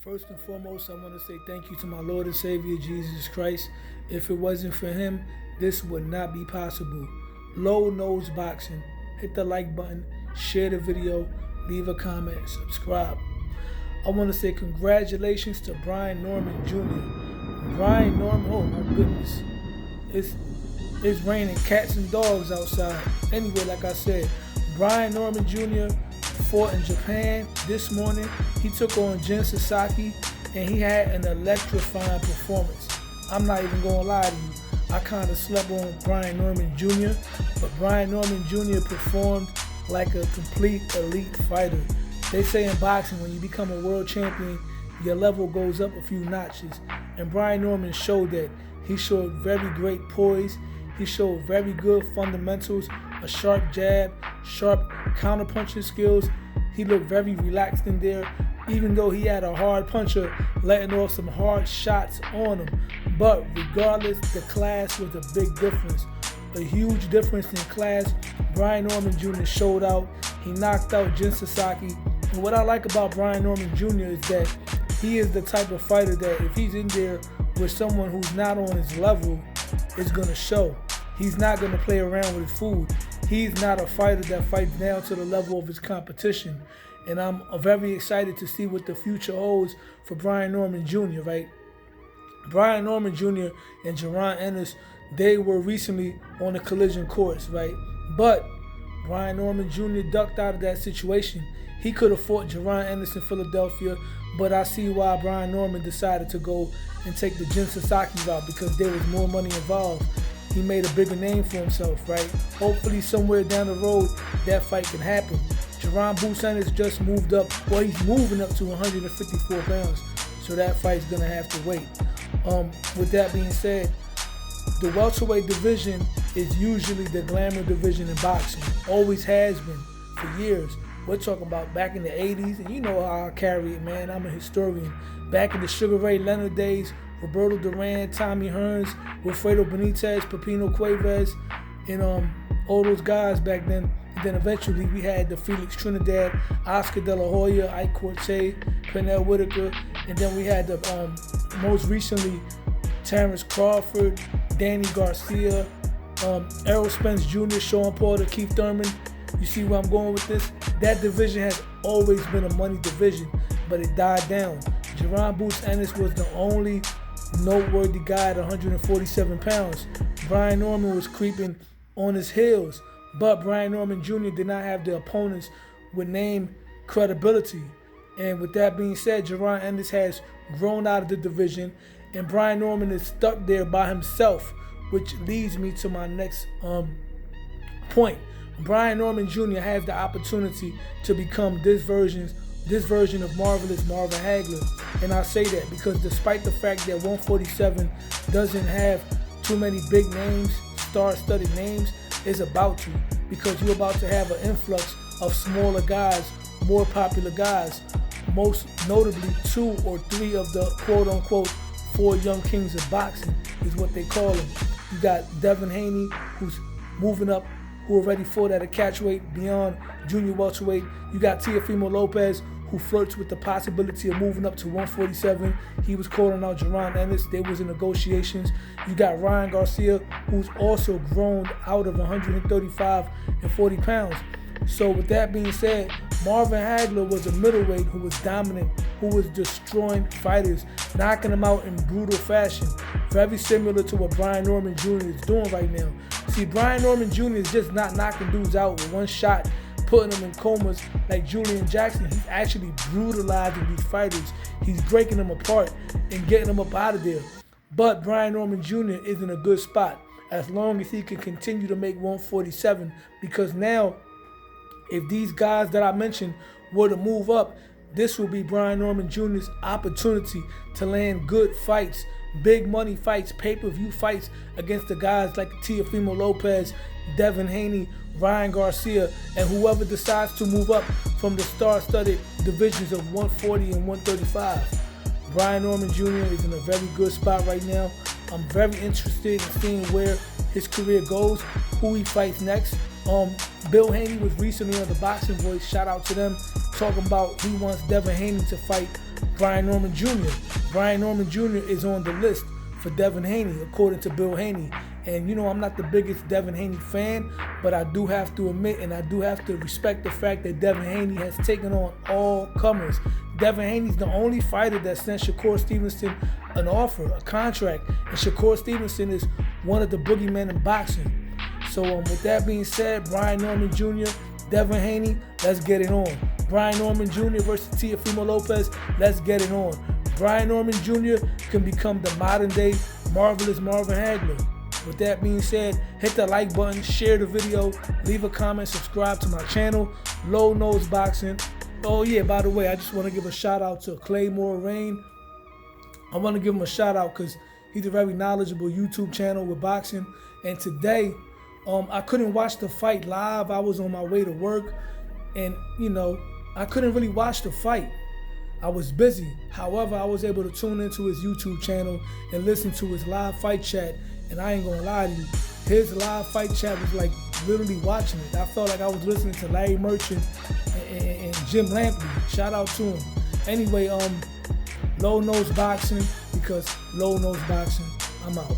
First and foremost, I want to say thank you to my Lord and Savior, Jesus Christ. If it wasn't for him, this would not be possible. Low Nose Boxing. Hit the like button, share the video, leave a comment, subscribe. I want to say congratulations to Brian Norman Jr. Brian Norman, oh my goodness. It's raining cats and dogs outside. Anyway, like I said, Brian Norman Jr. fought in Japan this morning. He took on Jin Sasaki and he had an electrifying performance. I'm not even gonna lie to you. I kind of slept on Brian Norman Jr., but Brian Norman Jr. performed like a complete elite fighter. They say in boxing, when you become a world champion, your level goes up a few notches. And Brian Norman showed that. He showed very great poise. He showed very good fundamentals, a sharp jab, sharp counter-punching skills. He looked very relaxed in there, even though he had a hard puncher letting off some hard shots on him. But regardless, the class was a big difference. A huge difference in class. Brian Norman Jr. showed out. He knocked out Jin Sasaki. And what I like about Brian Norman Jr. is that he is the type of fighter that if he's in there with someone who's not on his level, it's going to show. He's not going to play around with his food. He's not a fighter that fights down to the level of his competition. And I'm very excited to see what the future holds for Brian Norman Jr., right? Brian Norman Jr. and Jaron Ennis, they were recently on a collision course, right? But Brian Norman Jr. ducked out of that situation. He could have fought Jaron Ennis in Philadelphia, but I see why Brian Norman decided to go and take the Jin Sasaki route, because there was more money involved. He made a bigger name for himself, right? Hopefully somewhere down the road that fight can happen. Jaron Boots Ennis just moved up, well, he's moving up to 154 pounds, so that fight's gonna have to wait. With that being said, the welterweight division is usually the glamour division in boxing. Always has been for years. We're talking about back in the 80s, and you know how I carry it, man. I'm a historian. Back in the Sugar Ray Leonard days, Roberto Duran, Tommy Hearns, Wilfredo Benitez, Pepino Cuevas, and all those guys back then. And then eventually we had the Felix Trinidad, Oscar De La Hoya, Ike Corte, Pernell Whitaker, and then we had the most recently Terrence Crawford, Danny Garcia, Errol Spence Jr., Sean Porter, Keith Thurman. You see where I'm going with this? That division has always been a money division, but it died down. Jaron Boots Ennis was the only noteworthy guy at 147 pounds. Brian Norman was creeping on his heels, but Brian Norman Jr. did not have the opponents with name credibility. And with that being said, Jaron Ennis has grown out of the division, and Brian Norman is stuck there by himself, which leads me to my next point. Brian Norman Jr. has the opportunity to become this version of Marvelous Marvin Hagler. And I say that because despite the fact that 147 doesn't have too many big names, star-studded names, it's about to, because you're about to have an influx of smaller guys, more popular guys, most notably 2 or 3 of the quote-unquote 4 young kings of boxing is what they call them. You got Devin Haney, who's moving up, who already fought at a catchweight beyond junior welterweight. You got Teofimo Lopez, who flirts with the possibility of moving up to 147. He was calling out Jaron Ennis. There was in negotiations. You got Ryan Garcia, who's also grown out of 135 and 40 pounds. So with that being said, Marvin Hagler was a middleweight who was dominant, who was destroying fighters, knocking them out in brutal fashion. Very similar to what Brian Norman Jr. is doing right now. See, Brian Norman Jr. is just not knocking dudes out with one shot, putting them in comas like Julian Jackson. He's actually brutalizing these fighters. He's breaking them apart and getting them up out of there. But Brian Norman Jr. is in a good spot as long as he can continue to make 147, because now, if these guys that I mentioned were to move up, this will be Brian Norman Jr.'s opportunity to land good fights, big money fights, pay-per-view fights against the guys like Teofimo Lopez, Devin Haney, Ryan Garcia, and whoever decides to move up from the star-studded divisions of 140 and 135. Brian Norman Jr. is in a very good spot right now. I'm very interested in seeing where his career goes, who he fights next. Bill Haney was recently on the Boxing Voice, shout out to them, talking about he wants Devin Haney to fight Brian Norman Jr. Brian Norman Jr. is on the list for Devin Haney, according to Bill Haney. And you know, I'm not the biggest Devin Haney fan, but I do have to admit and I do have to respect the fact that Devin Haney has taken on all comers. Devin Haney's the only fighter that sent Shakur Stevenson an offer, a contract, and Shakur Stevenson is one of the boogeymen in boxing. So with that being said, Brian Norman Jr., Devin Haney, let's get it on. Brian Norman Jr. versus Teofimo Lopez, let's get it on. Brian Norman Jr. can become the modern day marvelous Marvin Hagler. With that being said, hit the like button, share the video, leave a comment, subscribe to my channel, Low Nose Boxing. Oh yeah, by the way, I just want to give a shout out to Claymore Rain. I want to give him a shout out because he's a very knowledgeable YouTube channel with boxing. And today, I couldn't watch the fight live. I was on my way to work and, you know, I couldn't really watch the fight. I was busy. However, I was able to tune into his YouTube channel and listen to his live fight chat. And I ain't gonna lie to you, his live fight chat was like literally watching it. I felt like I was listening to Larry Merchant and Jim Lampley. Shout out to him. Anyway, Low Nose Boxing, because Low Nose Boxing, I'm out.